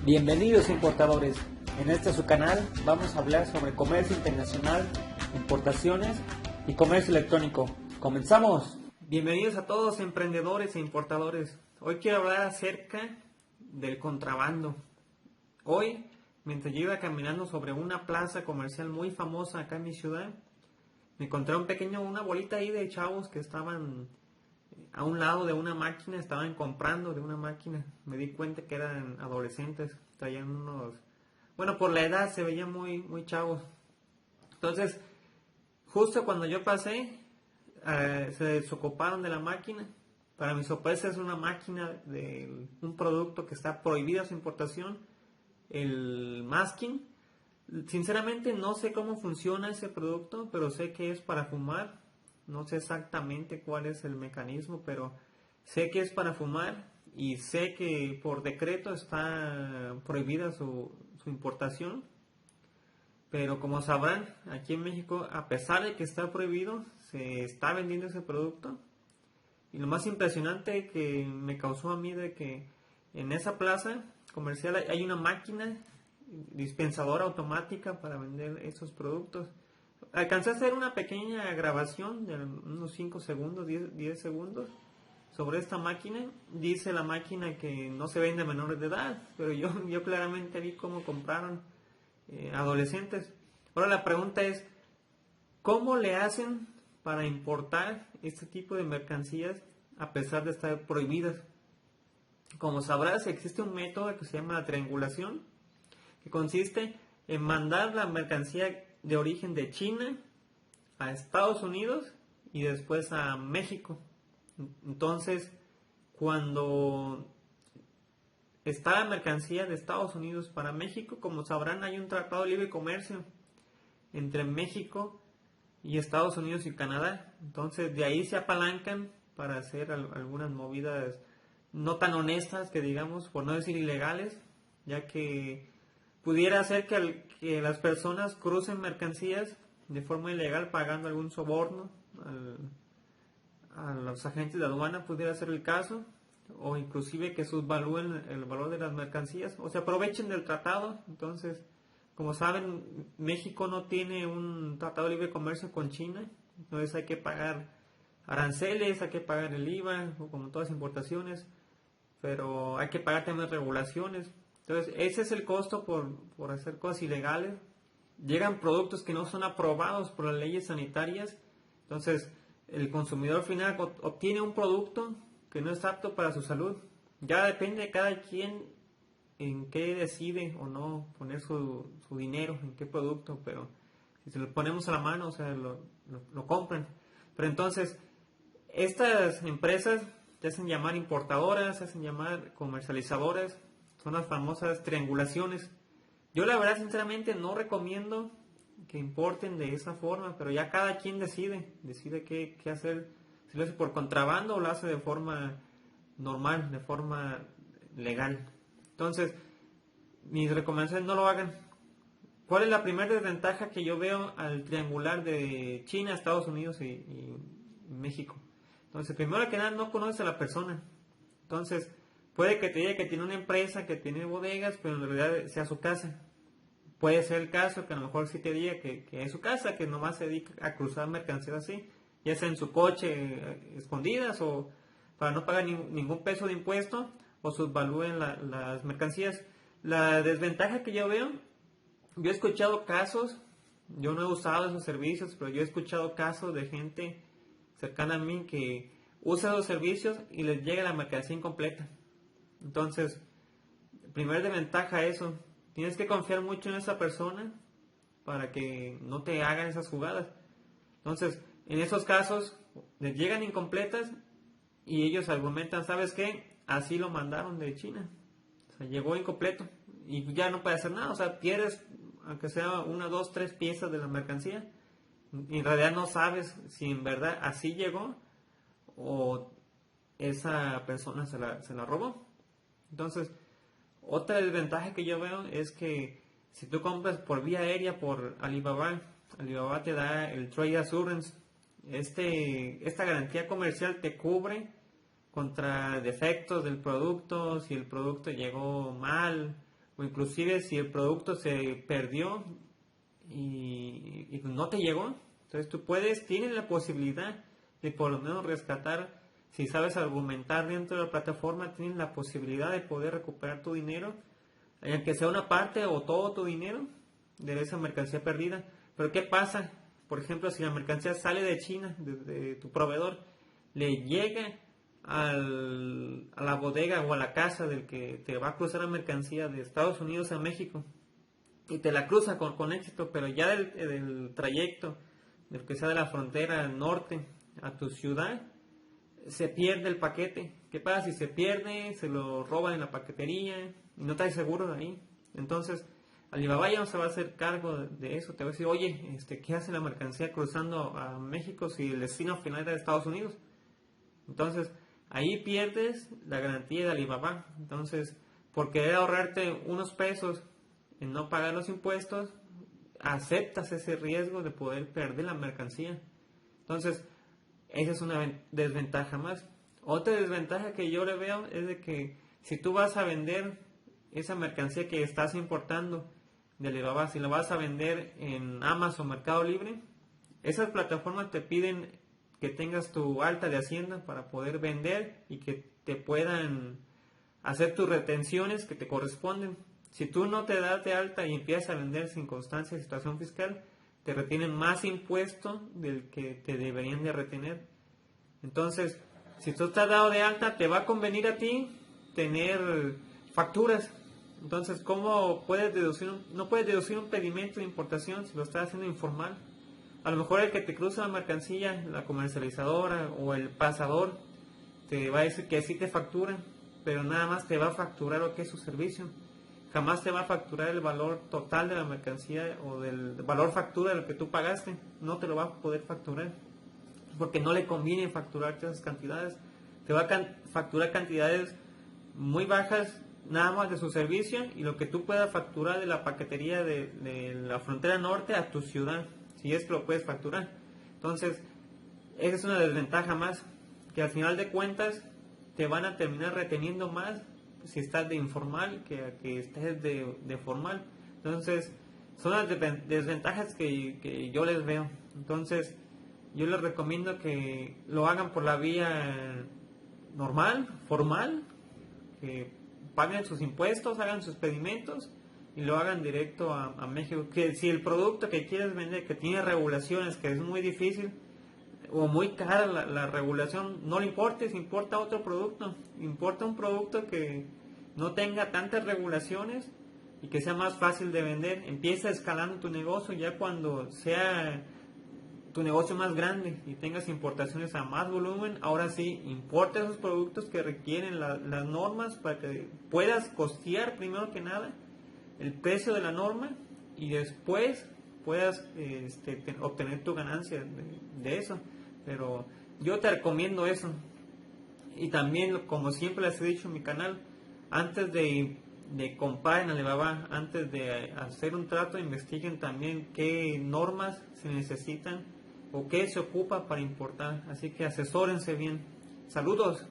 Bienvenidos importadores, en este su canal vamos a hablar sobre comercio internacional, importaciones y comercio electrónico. ¡Comenzamos! Bienvenidos a todos emprendedores e importadores. Hoy quiero hablar acerca del contrabando. Hoy, mientras yo iba caminando sobre una plaza comercial muy famosa acá en mi ciudad, me encontré una bolita ahí de chavos que estaban a un lado de una máquina, estaban comprando de una máquina. Me di cuenta que eran adolescentes, traían bueno, por la edad se veían muy chavos. Entonces, justo cuando yo pasé, se desocuparon de la máquina. Para mi sorpresa es una máquina de un producto que está prohibida su importación, el masking. Sinceramente no sé cómo funciona ese producto, pero sé que es para fumar. No sé exactamente cuál es el mecanismo, pero sé que es para fumar y sé que por decreto está prohibida su importación. Pero como sabrán, aquí en México, a pesar de que está prohibido, se está vendiendo ese producto. Y lo más impresionante que me causó a mí de que en esa plaza comercial hay una máquina dispensadora automática para vender esos productos. Alcancé a hacer una pequeña grabación de unos 5 segundos, 10 segundos sobre esta máquina. Dice la máquina que no se vende a menores de edad, pero yo claramente vi cómo compraron adolescentes. Ahora la pregunta es, ¿cómo le hacen para importar este tipo de mercancías a pesar de estar prohibidas? Como sabrás, existe un método que se llama la triangulación, que consiste en mandar la mercancía de origen de China a Estados Unidos y después a México. Entonces, cuando está la mercancía de Estados Unidos para México, como sabrán, hay un tratado de libre comercio entre México y Estados Unidos y Canadá. Entonces, de ahí se apalancan para hacer algunas movidas no tan honestas, que digamos, por no decir ilegales, ya que pudiera hacer que las personas crucen mercancías de forma ilegal pagando algún soborno a los agentes de aduana, pudiera ser el caso, o inclusive que subvalúen el valor de las mercancías o se aprovechen del tratado. Entonces, como saben, México no tiene un tratado de libre comercio con China, entonces hay que pagar aranceles, hay que pagar el IVA, como todas las importaciones, pero hay que pagar también regulaciones. Entonces, ese es el costo por hacer cosas ilegales. Llegan productos que no son aprobados por las leyes sanitarias. Entonces, el consumidor final obtiene un producto que no es apto para su salud. Ya depende de cada quien en qué decide o no poner su dinero, en qué producto, pero si se lo ponemos a la mano, o sea, lo compran. Pero entonces, estas empresas se hacen llamar importadoras, se hacen llamar comercializadoras, son las famosas triangulaciones. Yo la verdad sinceramente no recomiendo que importen de esa forma, pero ya cada quien decide qué hacer, si lo hace por contrabando o lo hace de forma normal, de forma legal. Entonces, mis recomendaciones, no lo hagan. ¿Cuál es la primera desventaja que yo veo al triangular de China, Estados Unidos y México? Entonces, primero que nada, no conoces a la persona. Entonces, puede que te diga que tiene una empresa, que tiene bodegas, pero en realidad sea su casa. Puede ser el caso que a lo mejor sí te diga que es su casa, que nomás se dedica a cruzar mercancías así, ya sea en su coche, escondidas, o para no pagar ningún peso de impuesto, o subvalúen las mercancías. La desventaja que yo veo, yo he escuchado casos, yo no he usado esos servicios, pero yo he escuchado casos de gente cercana a mí que usa los servicios y les llega la mercancía incompleta. Entonces, primera desventaja eso, tienes que confiar mucho en esa persona para que no te hagan esas jugadas. Entonces, en esos casos, les llegan incompletas y ellos argumentan, ¿sabes qué? Así lo mandaron de China. O sea, llegó incompleto y ya no puede hacer nada. O sea, pierdes, aunque sea 1, 2, 3 piezas de la mercancía. En realidad no sabes si en verdad así llegó o esa persona se la robó. Entonces, otra desventaja que yo veo es que si tú compras por vía aérea por Alibaba te da el Trade Assurance. Esta garantía comercial te cubre contra defectos del producto, si el producto llegó mal o inclusive si el producto se perdió y no te llegó. Entonces tienes la posibilidad de por lo menos rescatar, si sabes argumentar dentro de la plataforma, tienes la posibilidad de poder recuperar tu dinero, aunque sea una parte o todo tu dinero de esa mercancía perdida. Pero ¿qué pasa? Por ejemplo, si la mercancía sale de China, de tu proveedor, le llega a la bodega o a la casa del que te va a cruzar la mercancía de Estados Unidos a México, y te la cruza con éxito, pero ya del trayecto, del que sea de la frontera norte a tu ciudad, se pierde el paquete. ¿Qué pasa si se pierde? Se lo roban en la paquetería y no estás seguro de ahí. Entonces, Alibaba ya no se va a hacer cargo de eso. Te va a decir, oye, ¿qué hace la mercancía cruzando a México si el destino final era de Estados Unidos? Entonces, ahí pierdes la garantía de Alibaba. Entonces, por querer ahorrarte unos pesos en no pagar los impuestos, aceptas ese riesgo de poder perder la mercancía. Entonces, esa es una desventaja más. Otra desventaja que yo le veo es de que si tú vas a vender esa mercancía que estás importando de Alibaba, si la vas a vender en Amazon, Mercado Libre, esas plataformas te piden que tengas tu alta de Hacienda para poder vender y que te puedan hacer tus retenciones que te corresponden. Si tú no te das de alta y empiezas a vender sin constancia de situación fiscal, te retienen más impuesto del que te deberían de retener. Entonces, si tú estás dado de alta, te va a convenir a ti tener facturas. Entonces, ¿cómo puedes deducir? No puedes deducir un pedimento de importación si lo estás haciendo informal. A lo mejor el que te cruza la mercancía, la comercializadora o el pasador, te va a decir que sí te factura, pero nada más te va a facturar lo que es su servicio. Jamás te va a facturar el valor total de la mercancía o del valor factura de lo que tú pagaste. No te lo va a poder facturar porque no le conviene facturarte esas cantidades. Te va a facturar cantidades muy bajas nada más de su servicio y lo que tú puedas facturar de la paquetería de la frontera norte a tu ciudad, si es que lo puedes facturar. Entonces, esa es una desventaja más, que al final de cuentas te van a terminar reteniendo más si estás de informal que estés de formal. Entonces, son las desventajas que yo les veo. Entonces, yo les recomiendo que lo hagan por la vía normal, formal, que paguen sus impuestos, hagan sus pedimentos y lo hagan directo a México. Que si el producto que quieres vender, que tiene regulaciones, que es muy difícil o muy cara la regulación, no le importa, si importa otro producto, importa un producto que no tenga tantas regulaciones y que sea más fácil de vender. Empieza escalando tu negocio, ya cuando sea tu negocio más grande y tengas importaciones a más volumen, ahora sí, importa esos productos que requieren las normas para que puedas costear primero que nada el precio de la norma y después puedas obtener tu ganancia de eso. Pero yo te recomiendo eso. Y también, como siempre les he dicho en mi canal, antes de comprar en Alibaba, antes de hacer un trato, investiguen también qué normas se necesitan o qué se ocupa para importar. Así que asesórense bien. Saludos.